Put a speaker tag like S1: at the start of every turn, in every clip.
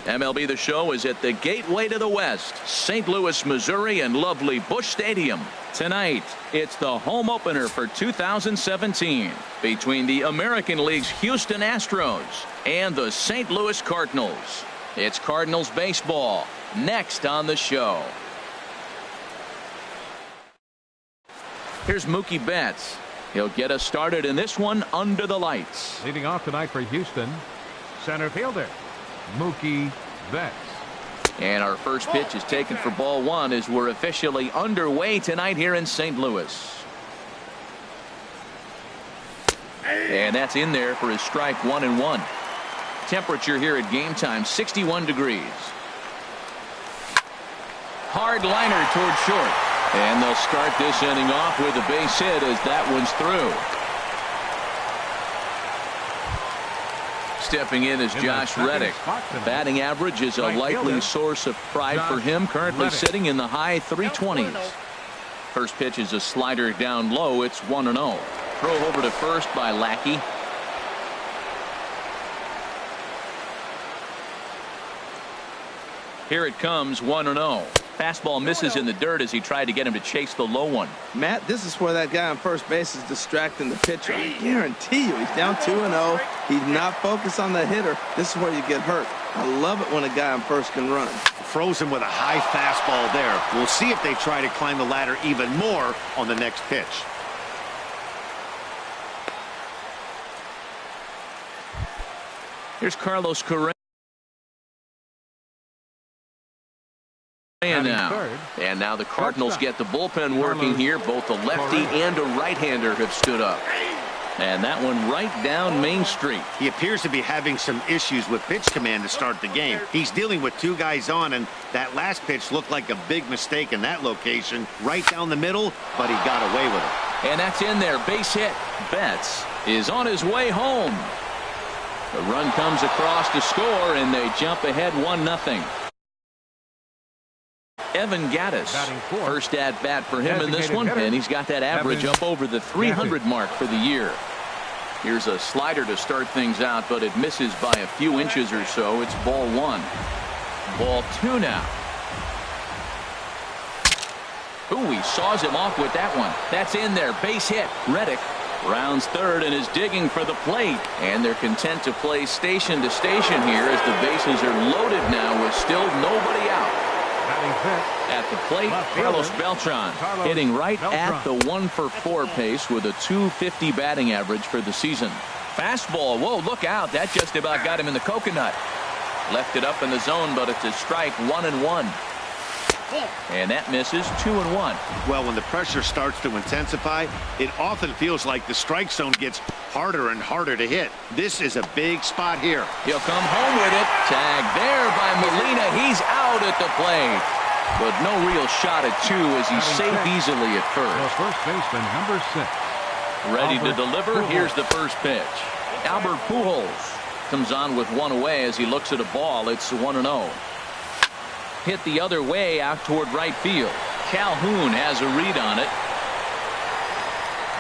S1: MLB The Show is at the gateway to the West, St. Louis, Missouri, and lovely Busch Stadium. Tonight, it's the home opener for 2017 between the American League's Houston Astros and the St. Louis Cardinals. It's Cardinals baseball next on the show. Here's Mookie Betts. He'll get us started in this one under the lights.
S2: Leading off tonight for Houston, center fielder Mookie Betts.
S1: And our first pitch is taken for ball one as we're officially underway tonight here in St. Louis. And that's in there for his strike 1-1. Temperature here at game time 61 degrees. Hard liner toward short. And they'll start this inning off with a base hit as that one's through. Stepping in is Josh Reddick. Batting average is a likely source of pride for him, currently sitting in the high 320s. First pitch is a slider down low. It's 1-0. Throw over to first by Lackey. Here it comes, 1-0. Fastball misses in the dirt as he tried to get him to chase the low one.
S3: Matt, this is where that guy on first base is distracting the pitcher. I guarantee you he's down 2-0. He's not focused on the hitter. This is where you get hurt. I love it when a guy on first can run.
S4: Frozen with a high fastball there. We'll see if they try to climb the ladder even more on the next pitch.
S1: Here's Carlos Correa. And now the Cardinals get the bullpen working here. Both a lefty and a right-hander have stood up. And that one right down Main Street.
S4: He appears to be having some issues with pitch command to start the game. He's dealing with two guys on, and that last pitch looked like a big mistake in that location. Right down the middle, but he got away with it.
S1: And that's in there. Base hit. Betts is on his way home. The run comes across to score, and they jump ahead 1-0. Evan Gattis, first at bat for him in this one, and he's got that average up over the 300 mark for the year. Here's a slider to start things out, but it misses by a few inches or so. It's ball one. Ball two now. Ooh, he saws him off with that one. That's in there. Base hit. Reddick rounds third and is digging for the plate. And they're content to play station to station here as the bases are loaded now with still nobody out. At the plate, Carlos Beltran hitting right at the 1-for-4 pace with a .250 batting average for the season. Fastball, whoa, look out. That just about got him in the coconut. Left it up in the zone, but it's a strike, 1-1. And that misses, 2-1.
S4: Well, when the pressure starts to intensify, it often feels like the strike zone gets harder and harder to hit. This is a big spot here.
S1: He'll come home with it. Tag there by Molina. He's out at the plate. But no real shot at two as he's safe easily at first.
S2: First baseman, number 6.
S1: Ready to deliver. Here's the first pitch. Albert Pujols comes on with one away as he looks at a ball. It's 1-0. Hit the other way out toward right field. Calhoun has a read on it.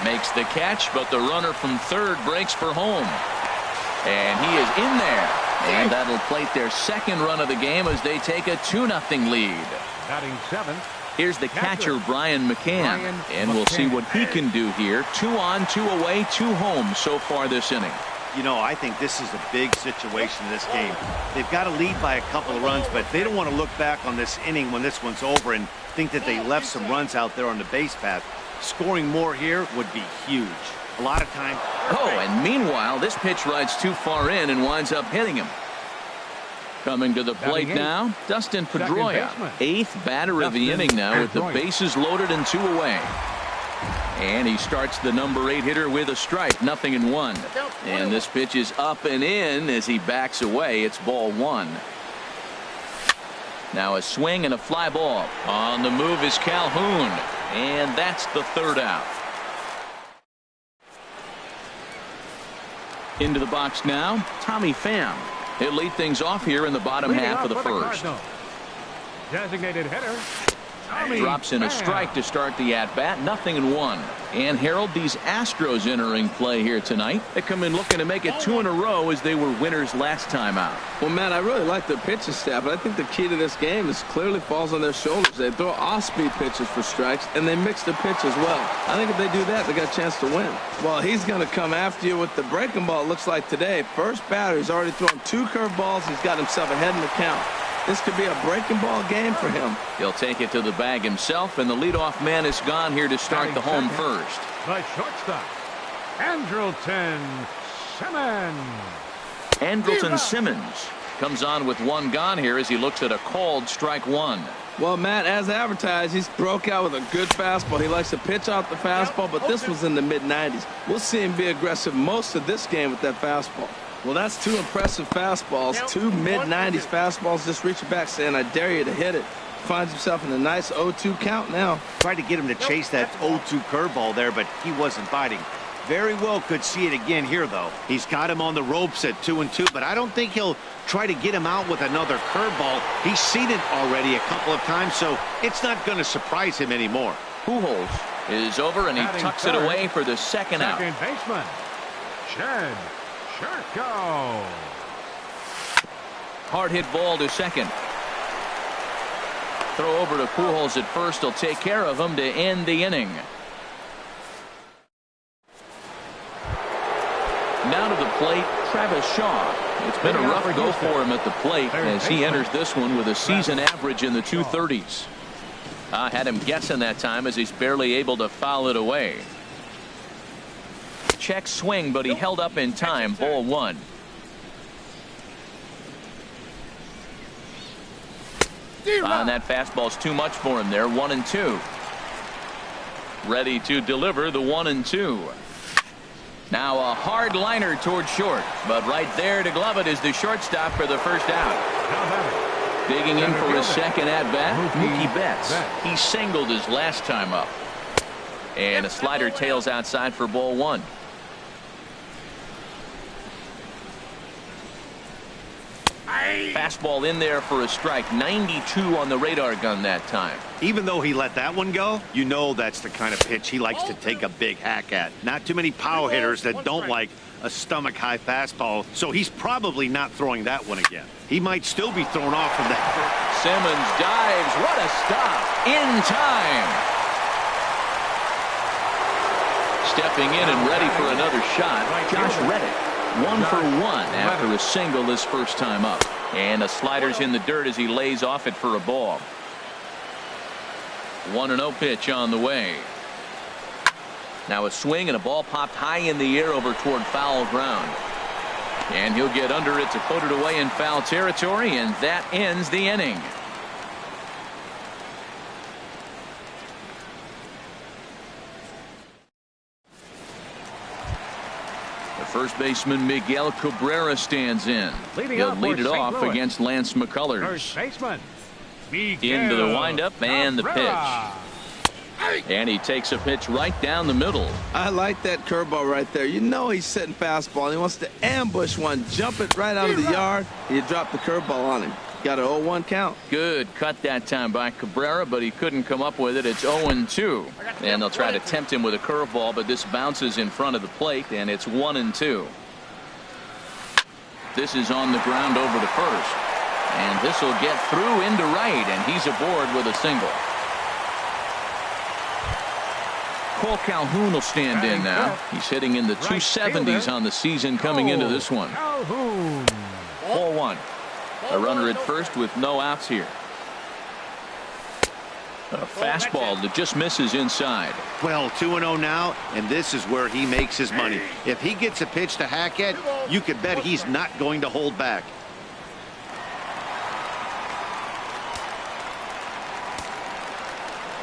S1: Makes the catch, but the runner from third breaks for home. And he is in there. And that'll plate their second run of the game as they take a 2-0 lead.
S2: Batting 7th.
S1: Here's the catcher, Brian McCann. And we'll see what he can do here. 2 on, 2 away, 2 home so far this inning.
S4: You know, I think this is a big situation in this game. They've got to lead by a couple of runs, but they don't want to look back on this inning when this one's over and think that they left some runs out there on the base path. Scoring more here would be huge. A lot of time.
S1: Oh, and meanwhile, this pitch rides too far in and winds up hitting him. Coming to the plate now, Dustin Pedroia, 8th batter of the inning now with the bases loaded and 2 away. And he starts the number 8 hitter with a strike, 0-1. And this pitch is up and in as he backs away. It's ball 1. Now a swing and a fly ball. On the move is Calhoun. And that's the third out. Into the box now, Tommy Pham. He'll lead things off here in the bottom half of the first.
S2: Designated hitter.
S1: Drops in a strike to start the at-bat, 0-1. And Harold, these Astros entering play here tonight. They come in looking to make it 2 in a row as they were winners last time out.
S3: Well, Matt, I really like their pitching staff, but I think the key to this game is clearly falls on their shoulders. They throw off-speed pitches for strikes, and they mix the pitch as well. I think if they do that, they got a chance to win. Well, he's going to come after you with the breaking ball, it looks like today. First batter, he's already thrown 2 curveballs. He's got himself ahead in the count. This could be a breaking ball game for him.
S1: He'll take it to the bag himself, and the leadoff man is gone here to start the home first.
S2: The shortstop, Andrelton Simmons.
S1: Andrelton Simmons comes on with 1 gone here as he looks at a called strike 1.
S3: Well, Matt, as advertised, he's broke out with a good fastball. He likes to pitch out the fastball, but this was in the mid-90s. We'll see him be aggressive most of this game with that fastball. Well, that's 2 impressive fastballs, 2 mid-90s fastballs just reaching back saying, I dare you to hit it. Finds himself in a nice 0-2 count now.
S4: Tried to get him to chase that 0-2 curveball there, but he wasn't biting. Very well could see it again here, though. He's got him on the ropes at 2-2, but I don't think he'll try to get him out with another curveball. He's seen it already a couple of times, so it's not going to surprise him anymore.
S1: Pujols is over, and he tucks it away for the second out.
S2: Second baseman, Shed Sherko.
S1: Hard hit ball to second. Throw over to Pujols at first. He'll take care of him to end the inning. Now to the plate, Travis Shaw. It's been a rough go for him at the plate as he enters this one with a season average in the 230s. I had him guessing that time as he's barely able to foul it away. Check swing, but he held up in time. Ball 1. And that fastball's too much for him there. 1-2. Ready to deliver the 1-2. Now a hard liner toward short, but right there to glove it is the shortstop for the first out. Digging in for his second at bat, Mookie Betts. He singled his last time up. And a slider tails outside for ball 1. Fastball in there for a strike. 92 on the radar gun that time.
S4: Even though he let that one go, you know that's the kind of pitch he likes to take a big hack at. Not too many power hitters that don't like a stomach high fastball, so he's probably not throwing that one again. He might still be thrown off from that.
S1: Simmons dives. What a stop. In time. Stepping in and ready for another shot, Josh Reddick. 1 for 1 after a single his first time up. And a slider's in the dirt as he lays off it for a ball. 1-0 pitch on the way. Now a swing and a ball popped high in the air over toward foul ground. And he'll get under it to put it away in foul territory, and that ends the inning. First baseman Miguel Cabrera stands in. He'll lead it off against Lance McCullers.
S2: First baseman,
S1: Into the windup and the pitch. And he takes a pitch right down the middle.
S3: I like that curveball right there. You know he's sitting fastball. And he wants to ambush one, jump it right out of the yard, and you drop the curveball on him. Got an 0-1 count.
S1: Good cut that time by Cabrera, but he couldn't come up with it. It's 0-2. And they'll try to tempt him with a curveball, but this bounces in front of the plate, and it's 1-2. This is on the ground over to first. And this will get through into right, and he's aboard with a single. Cole Calhoun will stand in now. He's hitting in the 270s on the season coming into this one. Ball 1. A runner at first with no outs here. A fastball that just misses inside.
S4: Well, 2-0 now, and this is where he makes his money. If he gets a pitch to hack at, you can bet he's not going to hold back.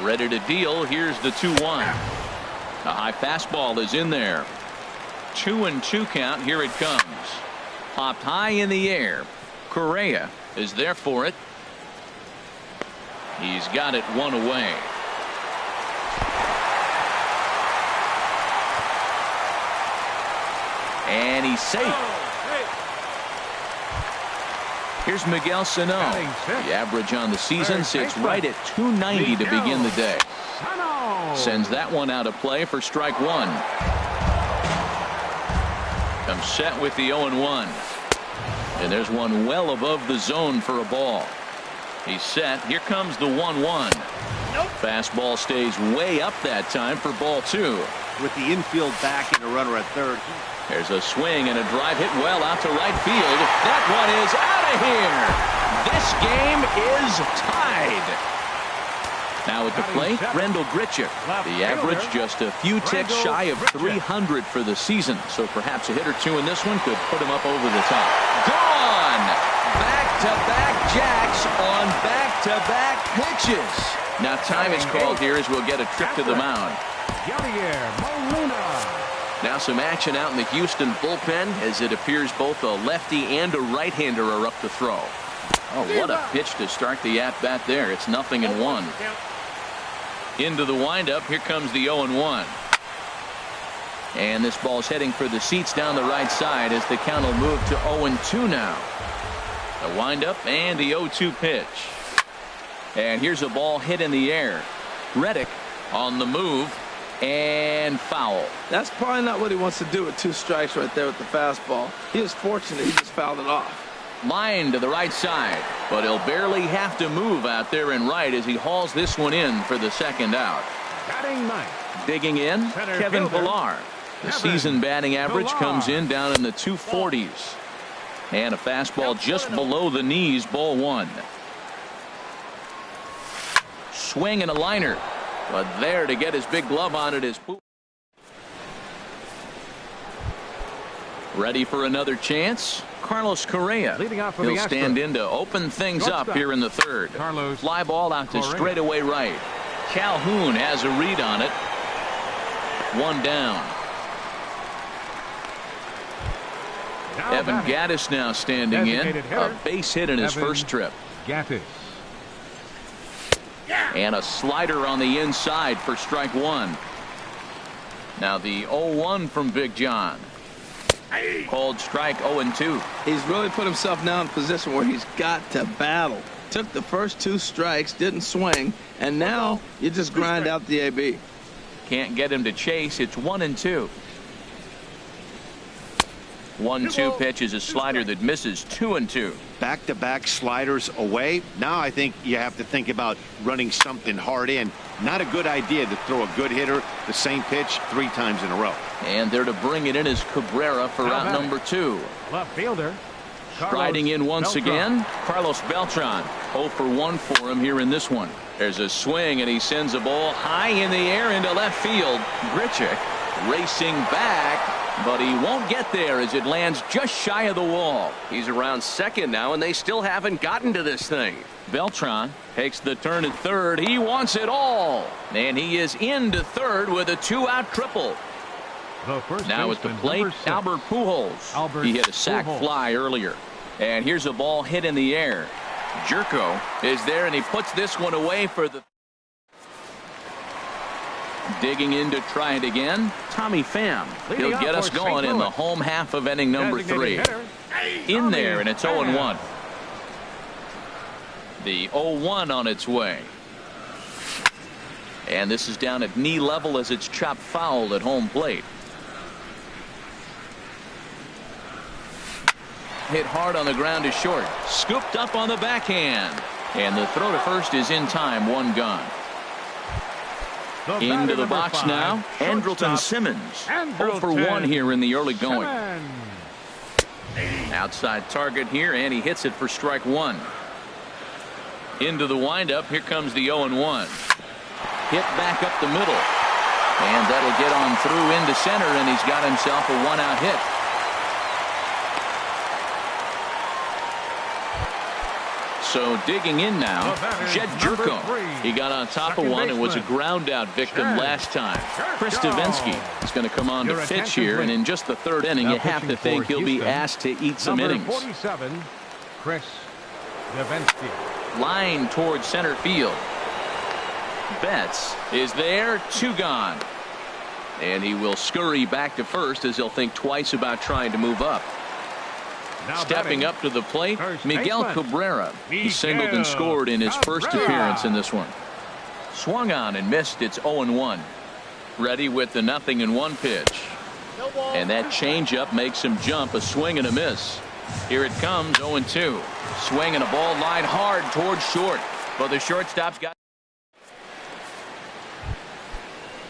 S1: Ready to deal. Here's the 2-1. A high fastball is in there. 2-2 count. Here it comes. Popped high in the air. Correa is there for it. He's got it one away. And he's safe. Here's Miguel Sano. The average on the season sits right at 290 to begin the day. Sends that one out of play for strike one. Comes set with the 0-1. And there's one well above the zone for a ball. He's set. Here comes the 1-1. Fastball stays way up that time for ball two.
S4: With the infield back and a runner at third.
S1: There's a swing and a drive hit well out to right field. That one is out of here. This game is tied. Now at the plate, Rendell Grichuk. The average just a few ticks shy of 300 for the season. So perhaps a hit or two in this one could put him up over the top. Gone! Back-to-back jacks on back-to-back pitches. Now time is called here as we'll get a trip to the mound. Now some action out in the Houston bullpen as it appears both a lefty and a right-hander are up to throw. Oh, what a pitch to start the at-bat there. It's 0-1. Into the windup. Here comes the 0-1. And this ball's heading for the seats down the right side as the count will move to 0-2 now. The windup and the 0-2 pitch. And here's a ball hit in the air. Reddick on the move. And foul.
S3: That's probably not what he wants to do with 2 strikes right there with the fastball. He was fortunate he just fouled it off.
S1: Line to the right side, but he'll barely have to move out there in right as he hauls this one in for the second out. Digging in, Kevin Pillar. The season batting average comes in down in the 240s. And a fastball just below the knees, ball one. Swing and a liner. But there to get his big glove on it is Pooh. Ready for another chance? Carlos Correa. He'll stand in to open things up here in the third. Fly ball out to straightaway right. Calhoun has a read on it. One down. Evan Gattis now standing in. A base hit in his first trip. And a slider on the inside for strike one. Now the 0-1 from Big John. Called strike 0-2.
S3: He's really put himself now in a position where he's got to battle. Took the first 2 strikes, didn't swing, and now you just grind out the AB.
S1: Can't get him to chase. It's 1-2. 1-2 pitch is a slider that misses. 2-2.
S4: Back-to-back sliders away. Now I think you have to think about running something hard in. Not a good idea to throw a good hitter the same pitch 3 times in a row.
S1: And there to bring it in is Cabrera for out number 2.
S2: Left fielder.
S1: Striding in once again, Carlos Beltran. 0 for 1 for him here in this one. There's a swing and he sends a ball high in the air into left field. Grichuk racing back. But he won't get there as it lands just shy of the wall. He's around second now, and they still haven't gotten to this thing. Beltran takes the turn at third. He wants it all. And he is into third with a 2-out triple. Now at the plate, Albert Pujols. He hit a sac fly earlier. And here's a ball hit in the air. Jerko is there, and he puts this one away for the... Digging in to try it again, Tommy Pham. He'll get us going in the home half of inning number 3. In there, and it's 0-1. The 0-1 on its way. And this is down at knee level as it's chopped foul at home plate. Hit hard on the ground to short. Scooped up on the backhand. And the throw to first is in time. 1 gone. Into the box now, Andrelton Simmons. 0 for 1 here in the early going. Outside target here, and he hits it for strike 1. Into the windup, here comes the 0-1. Hit back up the middle. And that'll get on through into center, and he's got himself a 1-out hit. So digging in now, Jed Jerko. He got on top of one and was a ground out victim last time. Chris Davinsky is going to come on to pitch here, and in just the 3rd inning, you have to think he'll be asked to eat some innings.
S2: 47, Chris Davinsky.
S1: Line towards center field. Betts is there, 2 gone. And he will scurry back to first as he'll think twice about trying to move up. Stepping up to the plate, Miguel Cabrera. He singled and scored in his first
S2: Cabrera.
S1: appearance in this one. Swung on and missed. It's 0-1. Ready with the 0-1 pitch. And that changeup makes him jump. A swing and a miss. Here it comes, 0-2. Swing and a ball line hard towards short. But the shortstop's got.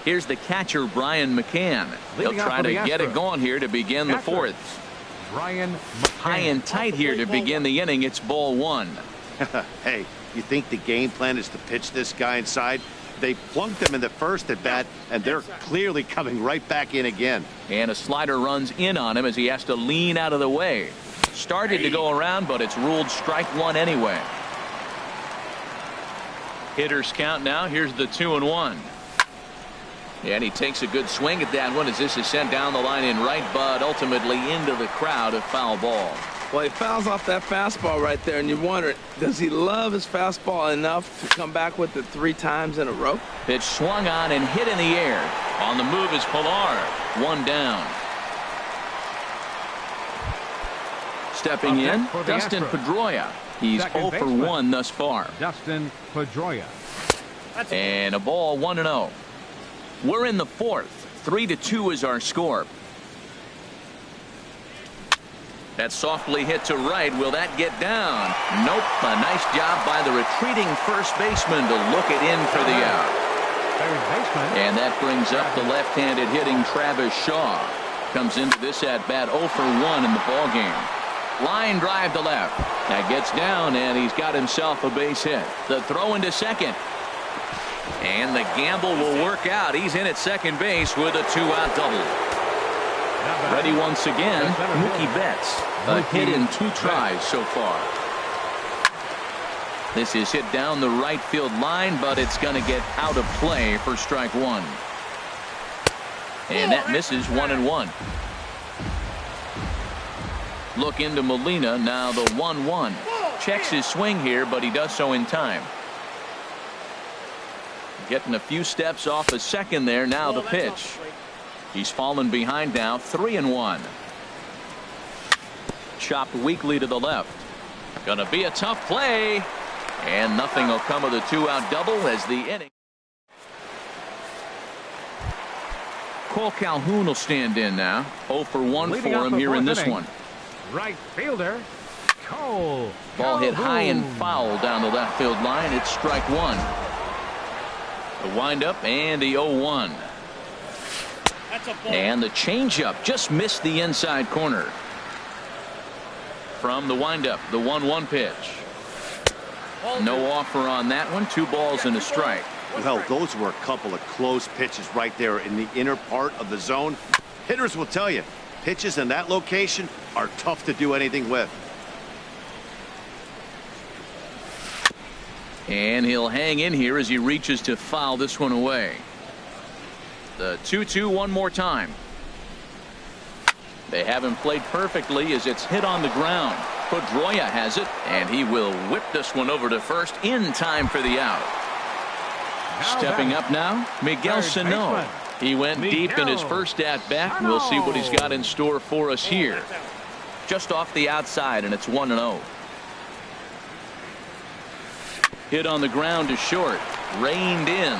S1: Here's the catcher, Brian McCann. He'll try to get it going here to begin the fourth.
S2: Brian
S1: High and tight here to begin the inning. It's ball one.
S4: Hey, you think the game plan is to pitch this guy inside? They plunked him in the first at bat, and they're clearly coming right back in again.
S1: And a slider runs in on him as he has to lean out of the way. Started to go around, but it's ruled strike one anyway. Hitters count now. Here's the 2-1. And he takes a good swing at that one as this is sent down the line in right, but ultimately into the crowd, a foul ball.
S3: Well, he fouls off that fastball right there, and you wonder, does he love his fastball enough to come back with it 3 times in a row?
S1: Pitch swung on and hit in the air. On the move is Pilar. 1 down. Stepping in, Dustin Pedroia. He's 0 for 1 thus far.
S2: Dustin Pedroia.
S1: And a ball, 1-0. We're in the fourth. 3-2 is our score. That softly hit to right. Will that get down? Nope. A nice job by the retreating first baseman to look it in for the out.
S2: Third baseman.
S1: And that brings up the left-handed hitting Travis Shaw. Comes into this at bat 0 for 1 in the ballgame. Line drive to left. That gets down, and he's got himself a base hit. The throw into second. And the gamble will work out. He's in at second base with a 2-out double. Ready once again, Mookie Betts. A hit in 2 tries so far. This is hit down the right field line, but it's going to get out of play for strike one. And that misses 1-1. Look into Molina. Now the 1-1. Checks his swing here, but he does so in time. Getting a few steps off a second there. Now the pitch. He's fallen behind now. 3-1. Chopped weakly to the left. Gonna be a tough play. And nothing will come of the 2-out double as the inning. Cole Calhoun will stand in now. 0 for 1 for him here in this one.
S2: Right fielder, Cole.
S1: Ball hit high and foul down the left field line. It's strike one. The windup and the 0-1. And the changeup just missed the inside corner. From the windup, the 1-1 pitch. No offer on that one. 2 balls and a strike.
S4: Well, those were a couple of close pitches right there in the inner part of the zone. Hitters will tell you, pitches in that location are tough to do anything with.
S1: And he'll hang in here as he reaches to foul this one away. The 2-2 one more time. They haven't played perfectly as it's hit on the ground. Pedroia has it, and he will whip this one over to first in time for the out. Stepping up now, Miguel Sano. He went deep in his first at-bat. We'll see what he's got in store for us here. Just off the outside, and it's 1-0. Hit on the ground to short. Reined in.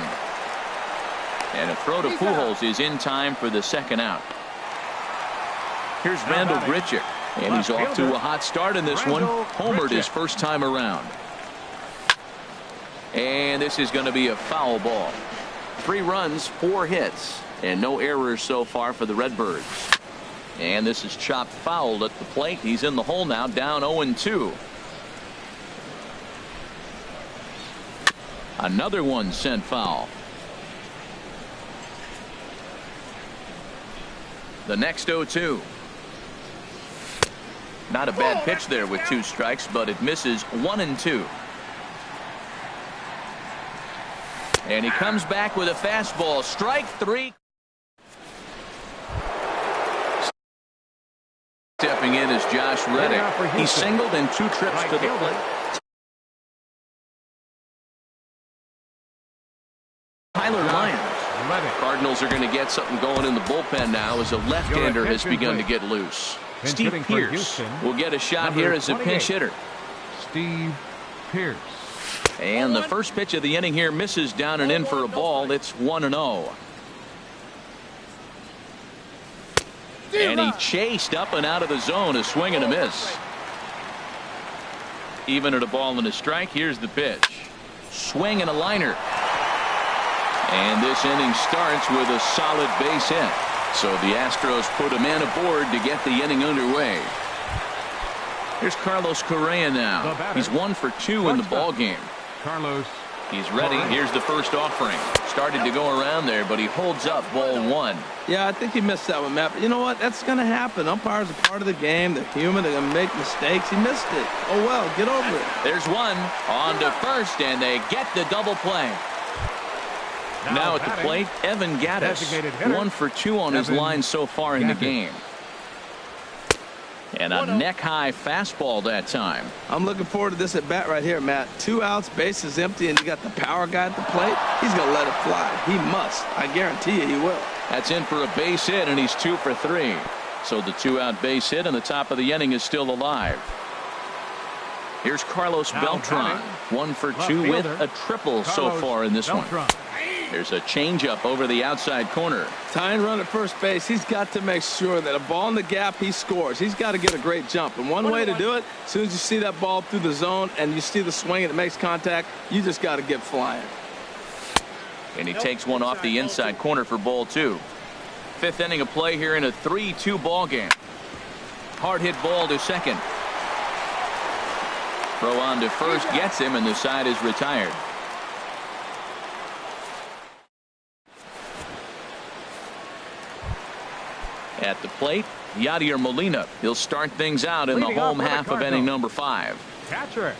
S1: And a throw to Pujols is in time for the second out. Here's Randall Grichuk. And he's off to a hot start in this one. Homered his first time around. And this is going to be a foul ball. 3 runs, 4 hits, and no errors so far for the Redbirds. And this is chopped fouled at the plate. He's in the hole now, down 0-2. Another one sent foul. The next 0-2. Not a bad pitch there with 2 strikes, but it misses 1-2. And he comes back with a fastball. Strike 3. Stepping in is Josh Reddick. He singled in 2 trips to the plate. Tyler Lyons. Cardinals are going to get something going in the bullpen now as a left-hander has begun to get loose. Steve
S2: hitting for
S1: Pierce
S2: Houston,
S1: will get a shot
S2: number
S1: here as a
S2: 28.
S1: pinch hitter.
S2: Steve Pierce.
S1: And the first pitch of the inning here misses down and in for a ball. It's 1-0. And he chased up and out of the zone, a swing and a miss. Even at a ball and a strike, here's the pitch. Swing and a liner. And this inning starts with a solid base hit. So the Astros put a man aboard to get the inning underway. Here's Carlos Correa now. He's 1 for 2 in the ball game.
S2: Carlos.
S1: He's ready. Here's the first offering. Started to go around there, but he holds up ball 1.
S3: Yeah, I think he missed that one, Matt. But you know what? That's going to happen. Umpires are part of the game. They're human. They're going to make mistakes. He missed it. Oh, well, get over it.
S1: There's one on to first, and they get the double play. Now at the plate, Evan Gattis. 1 for 2 on his line so far in the game. And a neck-high fastball that time.
S3: I'm looking forward to this at bat right here, Matt. 2 outs, base is empty, and you got the power guy at the plate. He's going to let it fly. He must. I guarantee you he will.
S1: That's in for a base hit, and he's 2 for 3. So the 2-out base hit, and the top of the inning is still alive. Here's Carlos Beltran. 1 for 2 with a triple so far in this one. There's a changeup over the outside corner.
S3: Tying run at first base. He's got to make sure that a ball in the gap, he scores. He's got to get a great jump. And one way to do it, as soon as you see that ball through the zone and you see the swing and it makes contact, you just got to get flying.
S1: And he takes one off the inside corner for ball 2. 5th inning of play here in a 3-2 ball game. Hard hit ball to second. Throw on to first gets him, and the side is retired. At the plate, Yadier Molina. He'll start things out in the home half of inning number 5.
S2: Catcher.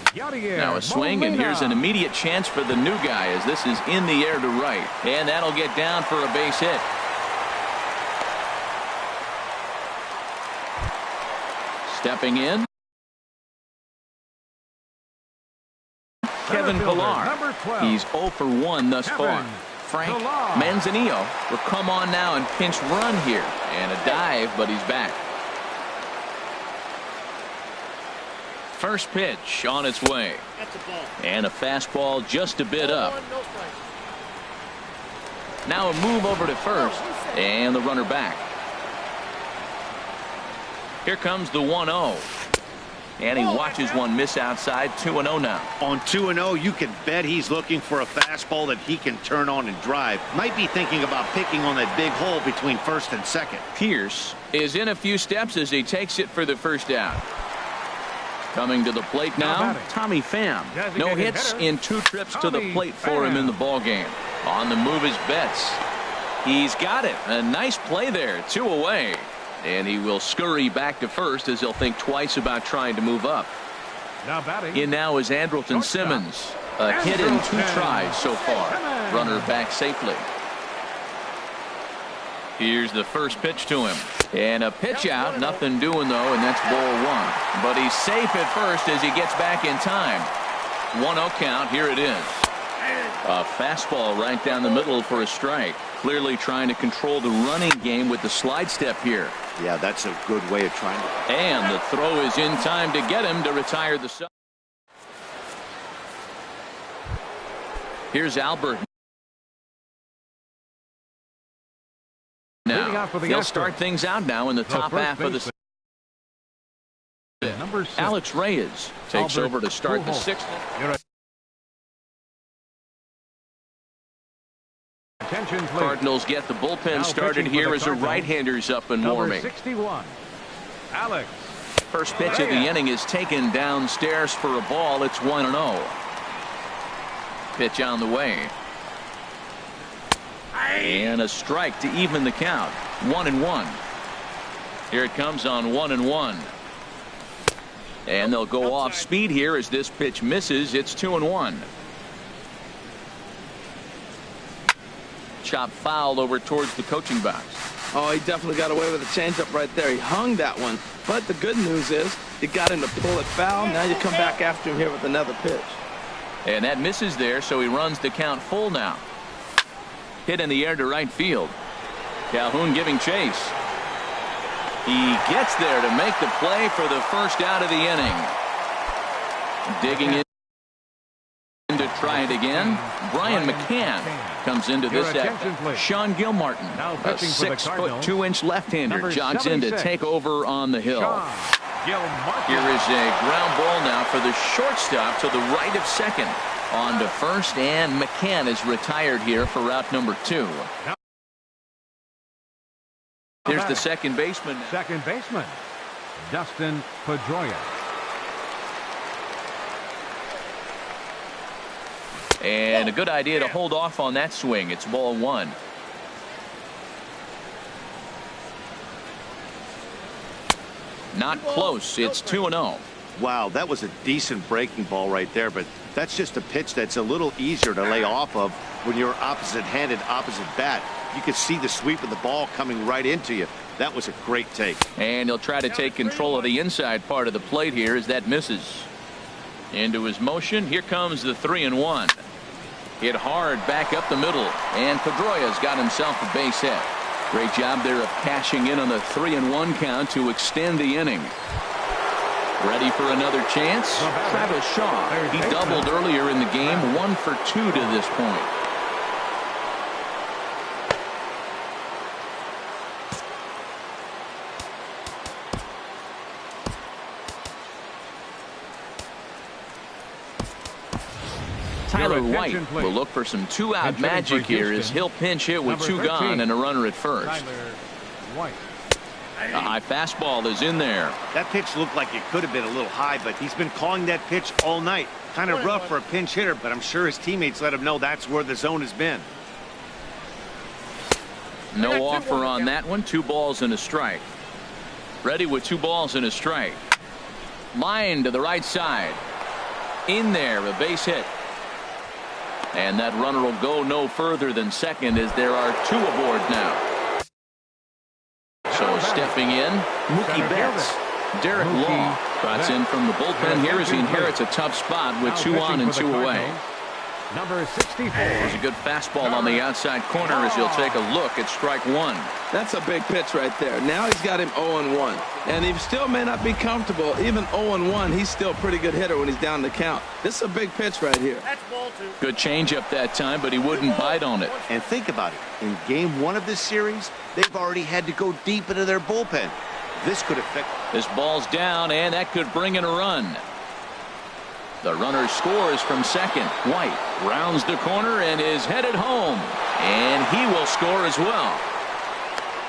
S2: Yadier
S1: Now a swing, and here's an immediate chance for the new guy as this is in the air to right. And that'll get down for a base hit. Stepping in, Kevin Pillar. He's 0 for 1 thus far. Frank Manzanillo will come on now and pinch run here. And a dive, but he's back. First pitch on its way. And a fastball just a bit up. Now a move over to first. And the runner back. Here comes the 1-0. And he watches one miss outside. 2-0 now.
S4: On 2-0, you can bet he's looking for a fastball that he can turn on and drive. Might be thinking about picking on that big hole between first and second.
S1: Pierce is in a few steps as he takes it for the first down. Coming to the plate now, Tommy Pham. No hits in 2 trips to the plate for him in the ball game. On the move is Betts. He's got it. A nice play there. 2 away. And he will scurry back to first as he'll think twice about trying to move up. In now is Andrelton Simmons. A hit in 2 tries so far. Runner back safely. Here's the first pitch to him. And a pitch out. Nothing doing though, and that's ball 1. But he's safe at first as he gets back in time. 1-0 count. Here it is. A fastball right down the middle for a strike. Clearly trying to control the running game with the slide step here.
S4: Yeah, that's a good way of trying to.
S1: And the throw is in time to get him to retire the side. Here's Albert. Now they'll start things out now in the top half of the. Alex Reyes takes over to start the 6th. Cardinals get the bullpen started here as a right-hander's up and warming.
S2: 61. Alex.
S1: First pitch of the inning is taken downstairs for a ball. It's 1-0. Pitch on the way. And a strike to even the count. 1-1. Here it comes on 1-1. And they'll go off speed here as this pitch misses. It's 2-1. Chop foul over towards the coaching box.
S3: Oh, he definitely got away with a changeup right there. He hung that one. But the good news is you got him to pull it foul. Now you come back after him here with another pitch.
S1: And that misses there, so he runs the count full now. Hit in the air to right field. Calhoun giving chase. He gets there to make the play for the first out of the inning. Digging in to try it again. Brian McCann comes into this at Sean Gilmartin, a 6'2" left-hander, jogs in to take over on the hill. Here is a ground ball now for the shortstop to the right of second. On to first, and McCann is retired here for route number 2. Here's the second baseman.
S2: Dustin Pedroia.
S1: And a good idea to hold off on that swing. It's ball 1. Not close. It's 2-0.
S4: Wow, that was a decent breaking ball right there, but that's just a pitch that's a little easier to lay off of when you're opposite-handed, opposite bat. You could see the sweep of the ball coming right into you. That was a great take.
S1: And he'll try to take control of the inside part of the plate here as that misses. Into his motion. Here comes the 3-1. Hit hard back up the middle, and Pedroia's got himself a base hit. Great job there of cashing in on the 3-1 count to extend the inning. Ready for another chance? Travis Shaw. He doubled earlier in the game, 1 for 2 to this point. Tyler White will look for some 2-out magic here as he'll pinch hit with 2 gone and a runner at first. A high fastball is in there.
S4: That pitch looked like it could have been a little high, but he's been calling that pitch all night. Kind of rough for a pinch hitter, but I'm sure his teammates let him know that's where the zone has been.
S1: No offer on that one. 2 balls and a strike. Ready with 2 balls and a strike. Line to the right side. In there, a base hit. And that runner will go no further than second as there are 2 aboard now. So stepping in, Mookie Betts. Derek Law trots in from the bullpen here as he inherits a tough spot with 2 on and 2 away.
S2: Number 64.
S1: There's a good fastball on the outside corner as he'll take a look at strike 1.
S3: That's a big pitch right there. Now he's got him 0-1. And he still may not be comfortable. Even 0-1, he's still a pretty good hitter when he's down the count. This is a big pitch right here.
S1: Good changeup that time, but he wouldn't bite on it.
S4: And think about it. In game 1 of this series, they've already had to go deep into their bullpen. This could affect.
S1: This ball's down, and that could bring in a run. The runner scores from second. White rounds the corner and is headed home. And he will score as well.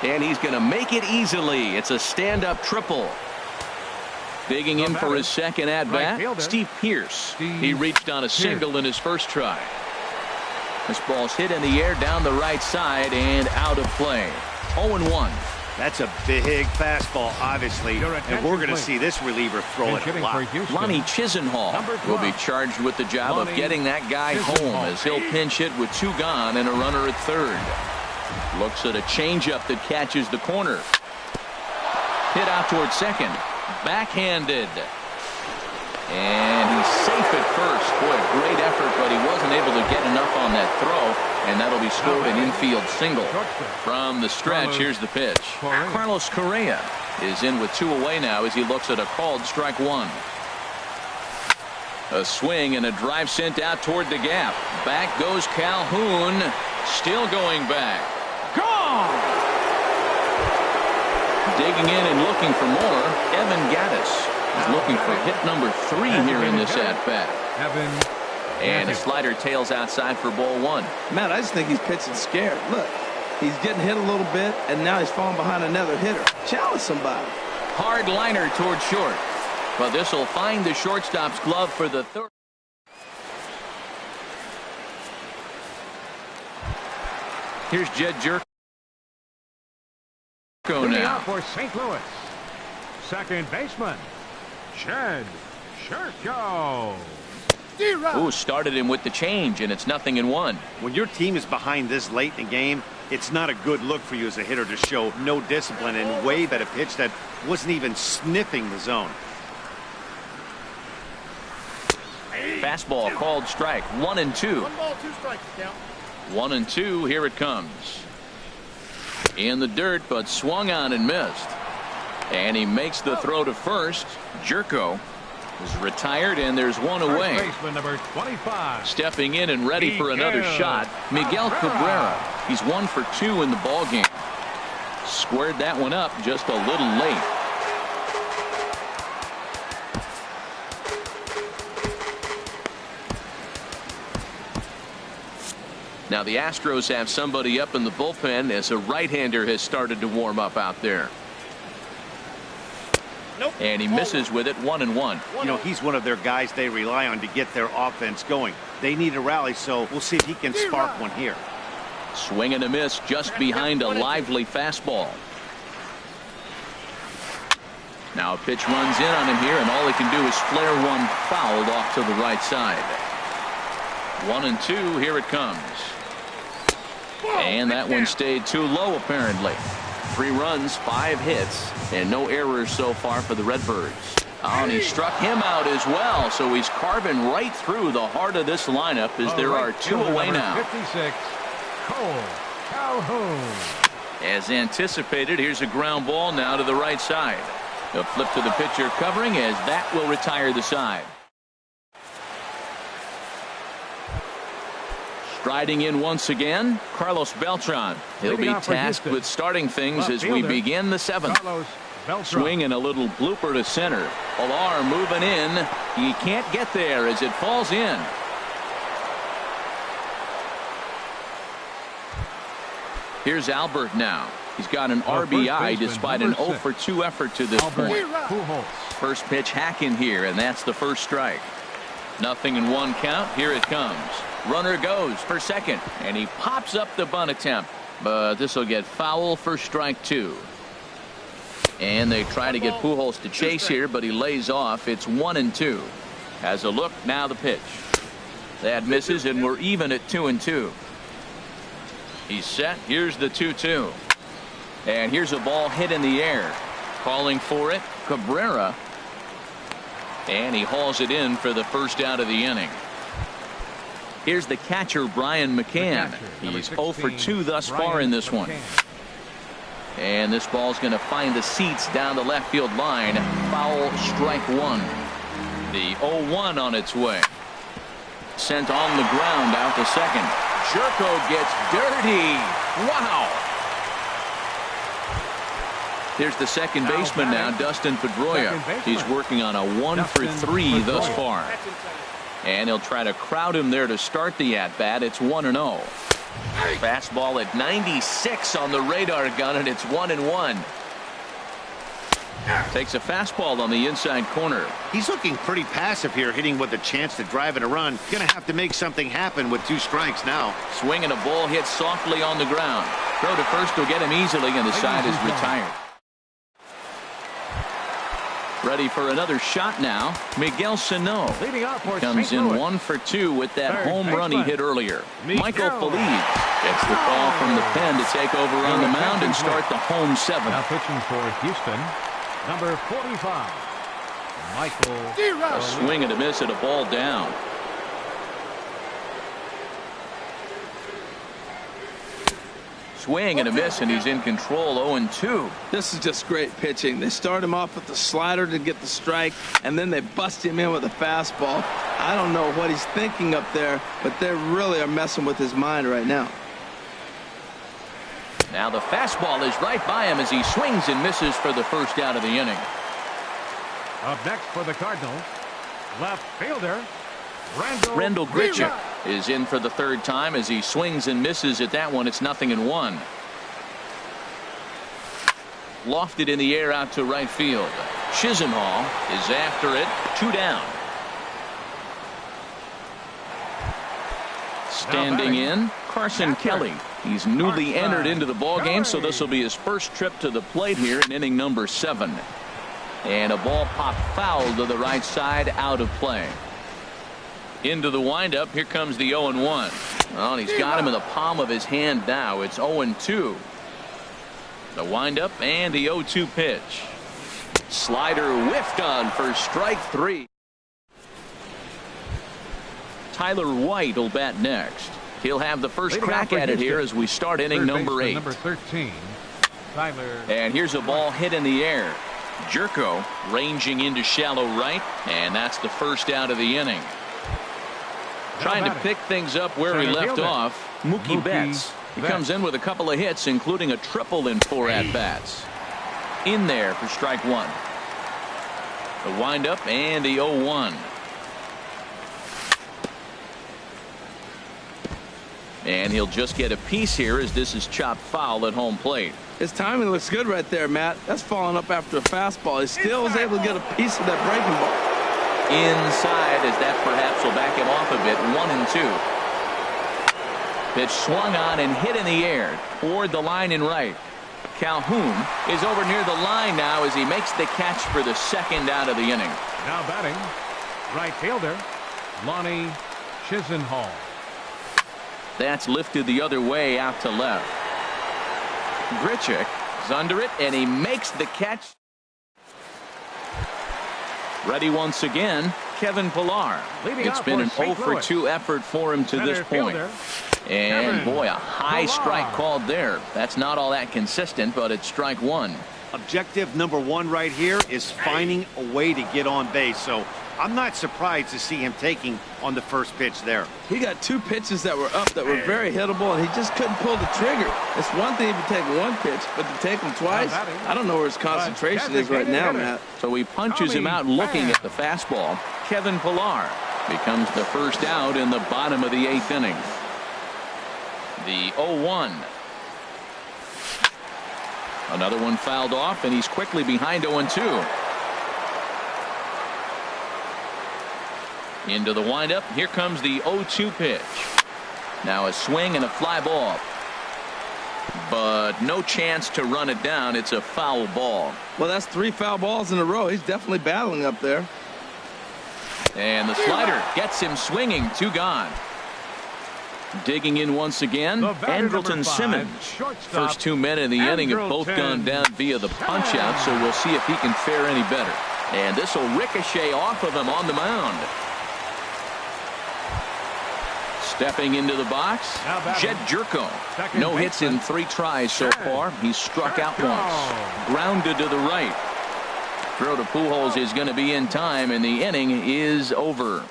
S1: And he's going to make it easily. It's a stand-up triple. Digging in for his second at-bat, Steve Pearce. He reached on a single in his first try. This ball's hit in the air down the right side and out of play. 0-1.
S4: That's a big fastball, obviously, and we're going to see this reliever throw it a lot.
S1: Lonnie Chisenhall will be charged with the job of getting that guy home as he'll pinch hit with 2 gone and a runner at third. Looks at a changeup that catches the corner. Hit out towards second. Backhanded. And he's safe at first. Boy, great effort, but he wasn't able to get enough on that throw, and that'll be scored an infield single. From the stretch, here's the pitch. Carlos Correa is in with 2 away now as he looks at a called strike 1. A swing and a drive sent out toward the gap. Back goes Calhoun. Still going back. Gone! Digging in and looking for more, Evan Gattis is looking for hit number 3 here in this at-bat. And a slider tails outside for ball 1.
S3: Man, I just think he's pitching scared. Look, he's getting hit a little bit, and now he's falling behind another hitter. Challenge somebody.
S1: Hard liner toward short. But this will find the shortstop's glove for the third. Here's Jed Jerko now.
S2: For St. Louis, second baseman, Jed Jerko.
S1: Ooh, started him with the change, and it's 0-1.
S4: When your team is behind this late in the game, it's not a good look for you as a hitter to show no discipline and wave at a pitch that wasn't even sniffing the zone.
S1: Fastball called strike. 1-2.
S5: 1 ball, 2 strikes count.
S1: 1-2. Here it comes. In the dirt, but swung on and missed. And he makes the throw to first. Jerko is retired, and there's one away.
S2: Baseman number 25.
S1: Stepping in and ready for another shot, Miguel Cabrera. He's 1 for 2 in the ball game. Squared that one up just a little late. Now the Astros have somebody up in the bullpen as a right-hander has started to warm up out there. And he misses with it, 1-1.
S4: You know, he's one of their guys they rely on to get their offense going. They need a rally, so we'll see if he can spark one here.
S1: Swing and a miss just behind a lively fastball. Now a pitch runs in on him here, and all he can do is flare one fouled off to the right side. 1-2, here it comes. And that one stayed too low apparently. 3 runs, 5 hits, and no errors so far for the Redbirds. Oh, and he struck him out as well, so he's carving right through the heart of this lineup as there are 2 away now.
S2: 56, Cole Calhoun.
S1: As anticipated, here's a ground ball now to the right side. A flip to the pitcher covering as that will retire the side. Striding in once again, Carlos Beltran. He'll be tasked with starting things as we begin the 7th. Swing and a little blooper to center. Alar moving in. He can't get there as it falls in. Here's Albert now. He's got an RBI despite an 0 for 2 effort to this point. First pitch hack in here, and that's the first strike. 0-1 count. Here it comes. Runner goes for second, and he pops up the bunt attempt, but this will get foul for strike 2. And they try to get Pujols to chase here, but he lays off. It's 1-2. Has a look, now the pitch. That misses, and we're even at 2-2. He's set. Here's the 2-2. And here's a ball hit in the air. Calling for it, Cabrera. And he hauls it in for the first out of the inning. Here's the catcher, Brian McCann. He's 0 for 2 thus far in this one. And this ball's going to find the seats down the left field line. Foul, strike 1. The 0-1 on its way. Sent on the ground out to second. Jerko gets dirty. Wow. Here's the second baseman now, Dustin Pedroia. He's working on a 1 for 3 thus far. And he'll try to crowd him there to start the at-bat. It's 1-0. Fastball at 96 on the radar gun, and it's 1-1. Takes a fastball on the inside corner.
S4: He's looking pretty passive here, hitting with a chance to drive and a run. Gonna have to make something happen with 2 strikes now.
S1: Swing and a ball hit softly on the ground. Throw to first will get him easily, and the side is retired. Ready for another shot now. Miguel Sano comes in 1 for 2 with that home run he hit earlier. Michael Feliz gets the call from the pen to take over on the mound and start the home 7th.
S2: Now pitching for Houston, number 45, Michael.
S1: A swing and a miss at a ball down. Swing and a miss, and he's in control. 0-2.
S3: This is just great pitching. They start him off with the slider to get the strike, and then they bust him in with a fastball. I don't know what he's thinking up there, but they really are messing with his mind right now.
S1: Now the fastball is right by him as he swings and misses for the first out of the inning.
S2: Up next for the Cardinals, left fielder
S1: Randall Grichuk is in for the 3rd time as he swings and misses at that one. It's 0-1. Lofted in the air out to right field. Chisenhall is after it. 2 down. Standing in, Carson Kelly. He's newly entered into the ballgame, so this will be his first trip to the plate here in inning number 7. And a ball popped foul to the right side, out of play. Into the windup. Here comes the 0-1. Well, he's got him in the palm of his hand now. It's 0-2. The windup and the 0-2 pitch. Slider whiffed on for strike 3. Tyler White will bat next. He'll have the first crack at it here as we start inning number 8.
S2: Number 13, Tyler.
S1: And here's a ball hit in the air. Jerko ranging into shallow right, and that's the first out of the inning. Trying to pick things up where he left off, Mookie Betts. He comes in with a couple of hits, including a triple in 4 at-bats. In there for strike 1. The windup and the 0-1. And he'll just get a piece here as this is chopped foul at home plate.
S3: His timing looks good right there, Matt. That's falling up after a fastball. He still was able to get a piece of that breaking ball.
S1: Inside, as that perhaps will back him off a bit. 1-2. Pitch swung on and hit in the air toward the line and right. Calhoun is over near the line now as he makes the catch for the second out of the inning.
S2: Now batting, right fielder, Lonnie Chisenhall.
S1: That's lifted the other way out to left. Grichuk is under it, and he makes the catch. Ready once again, Kevin Pillar. It's been an 0-for-2 effort for him to this point. And boy, a high strike called there. That's not all that consistent, but it's strike 1.
S4: Objective number 1 right here is finding a way to get on base. So I'm not surprised to see him taking on the first pitch there.
S3: He got 2 pitches that were up that were very hittable, and he just couldn't pull the trigger. It's one thing if you take 1 pitch, but to take them twice, I don't know where his concentration is right now, Matt.
S1: So he punches him out looking at the fastball. Kevin Pillar becomes the first out in the bottom of the 8th inning. The 0-1. Another one fouled off, and he's quickly behind 0-2. Into the windup. Here comes the 0-2 pitch. Now a swing and a fly ball. But no chance to run it down. It's a foul ball.
S3: Well, that's 3 foul balls in a row. He's definitely battling up there.
S1: And the slider gets him swinging. 2 gone. Digging in once again, Andrelton Simmons. First 2 men in the inning have both gone down via the punch out, so we'll see if he can fare any better. And this will ricochet off of him on the mound. Stepping into the box, Jed Jerko. No hits in 3 tries so far. He's struck out once. Grounded to the right. Throw to Pujols is going to be in time, and the inning is over.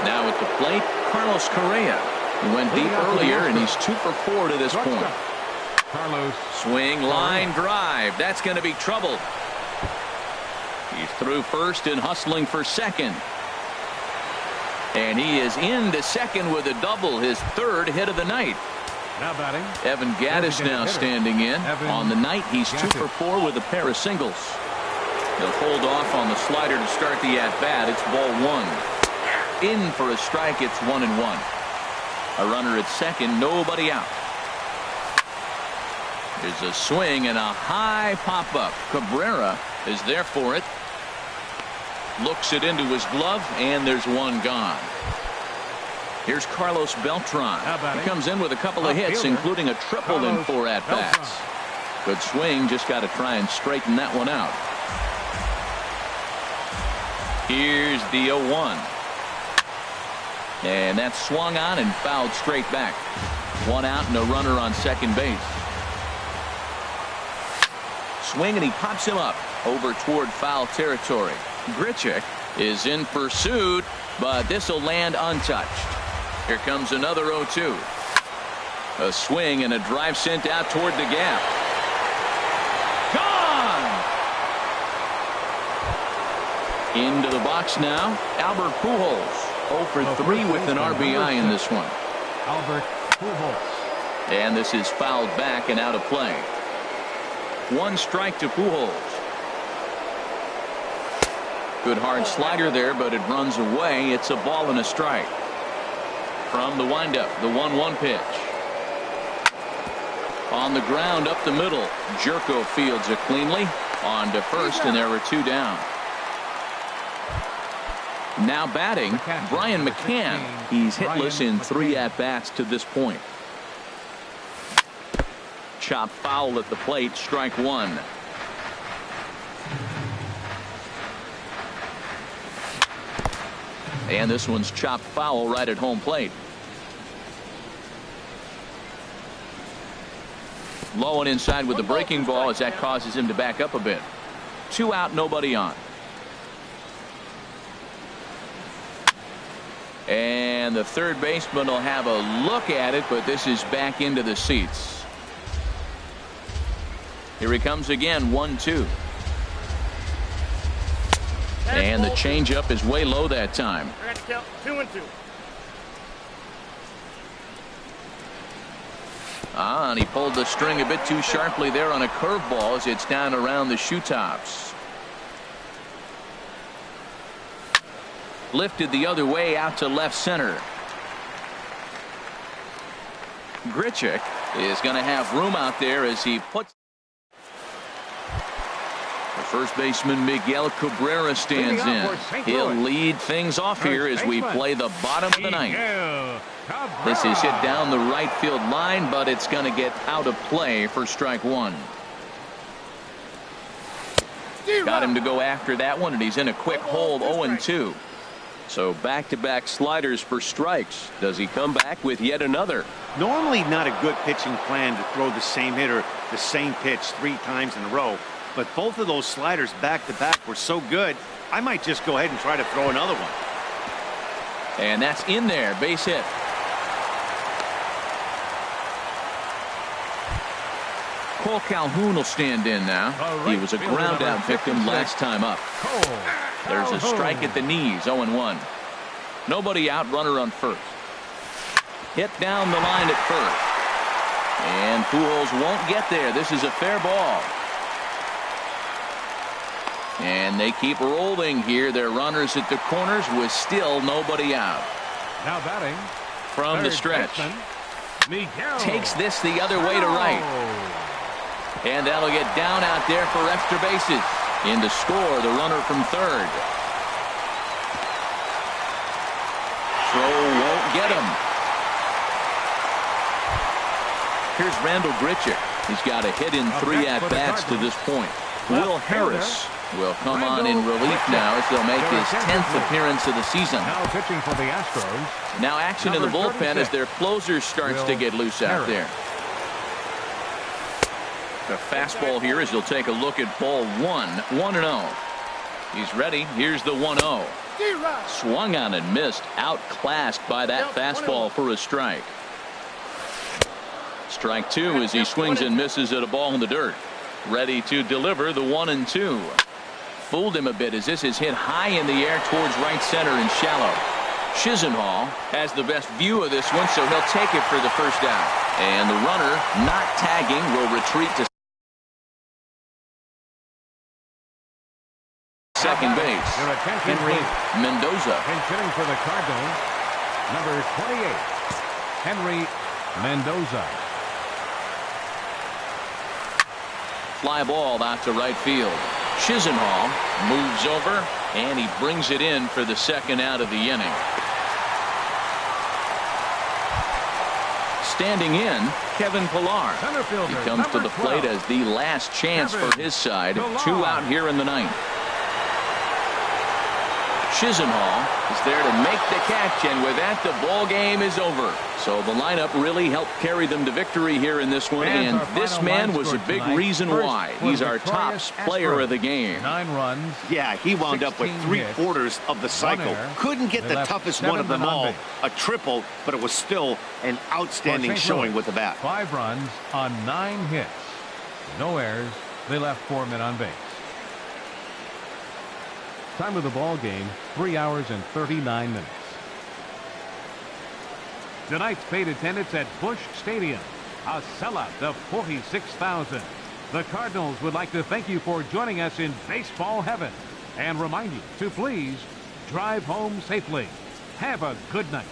S1: Now at the plate, Carlos Correa. He went deep earlier, and he's 2 for 4 to this point.
S2: Carlos.
S1: Swing, line, drive. That's going to be trouble. He's through first and hustling for second. And he is into second with a double, his 3rd hit of the night.
S2: Now batting,
S1: Evan Gattis now standing in. On the night, he's 2 for 4 with a pair of singles. He'll hold off on the slider to start the at-bat. It's ball 1. In for a strike. It's 1-1. A runner at second, nobody out. There's a swing and a high pop-up. Cabrera is there for it. Looks it into his glove, and there's 1 gone. Here's Carlos Beltran. He comes in with a couple of hits, including a triple in 4 at-bats. Good swing, just got to try and straighten that one out. Here's the 0-1. And that's swung on and fouled straight back. 1 out and a runner on second base. Swing, and he pops him up over toward foul territory. Grichuk is in pursuit, but this will land untouched. Here comes another 0-2. A swing and a drive sent out toward the gap. Gone! Into the box now, Albert Pujols. 0 for 3 with an RBI in this one.
S2: Albert Pujols.
S1: And this is fouled back and out of play. 1 strike to Pujols. Good hard slider there, but it runs away. It's a ball and a strike. From the windup, the 1-1 pitch. On the ground up the middle. Jerko fields it cleanly. On to first, and there were 2 down. Now batting, Brian McCann. He's hitless in 3 at-bats to this point. Chop foul at the plate, strike 1. And this one's chopped foul right at home plate. Low and inside with the breaking ball as that causes him to back up a bit. 2 out, nobody on. And the third baseman will have a look at it, but this is back into the seats. Here he comes again, 1-2. And the changeup is way low that time.
S5: 2-2.
S1: And he pulled the string a bit too sharply there on a curveball as it's down around the shoe tops. Lifted the other way out to left center. Grichuk is going to have room out there as he puts. The first baseman Miguel Cabrera stands in. He'll lead things off here as we play the bottom of the ninth. This is hit down the right field line, but it's going to get out of play for strike one. Got him to go after that one, and he's in a quick hold, 0-2. So back-to-back sliders for strikes. Does he come back with yet another?
S4: Normally not a good pitching plan to throw the same hitter the same pitch 3 times in a row, but both of those sliders back-to-back were so good, I might just go ahead and try to throw another one.
S1: And that's in there, base hit. Cole Calhoun will stand in now. He was a ground out victim last time up. There's a strike at the knees, 0-1. Nobody out, runner on first. Hit down the line at first. And Pujols won't get there. This is a fair ball. And they keep rolling here. Their runners at the corners with still nobody out.
S2: Now batting
S1: from the stretch. Takes this the other way to right. And that'll get down out there for extra bases. In to score, the runner from third. Throw won't get him. Here's Randall Grichuk. He's got a hit in 3 at-bats to this point. Will Harris will come on in relief now as they'll make his 10th appearance of the season.
S2: Now pitching for the Astros.
S1: Now action in the bullpen as their closer starts to get loose out there. The fastball here as he'll take a look at ball 1-0. He's ready. Here's the 1-0. Swung on and missed. Outclassed by that fastball for a strike. Strike 2 as he swings and misses at a ball in the dirt. Ready to deliver the 1-2. Fooled him a bit as this is hit high in the air towards right center and shallow. Chisenhall has the best view of this one, so he'll take it for the first out. And the runner not tagging will retreat to second base. Henry Mendoza.
S2: Hitting for the Cardinals, number 28, Henry Mendoza.
S1: Fly ball out to right field. Chisenhall moves over and he brings it in for the second out of the inning. Standing in, Kevin Pillar. He comes to the plate as the last chance for his side. 2 out here in the ninth. Chisenhall is there to make the catch, and with that the ball game is over. So the lineup really helped carry them to victory here in this one, and this man was a big reason why. He's our top player of the game.
S2: 9 runs.
S4: Yeah, he wound up with 3/4 of the cycle. Couldn't get the toughest one of them all, a triple, but it was still an outstanding showing with the bat.
S2: 5 runs on 9 hits. No errors. They left 4 men on base. Time of the ball game, 3 hours and 39 minutes. Tonight's paid attendance at Busch Stadium, a sellout of 46,000. The Cardinals would like to thank you for joining us in baseball heaven and remind you to please drive home safely. Have a good night.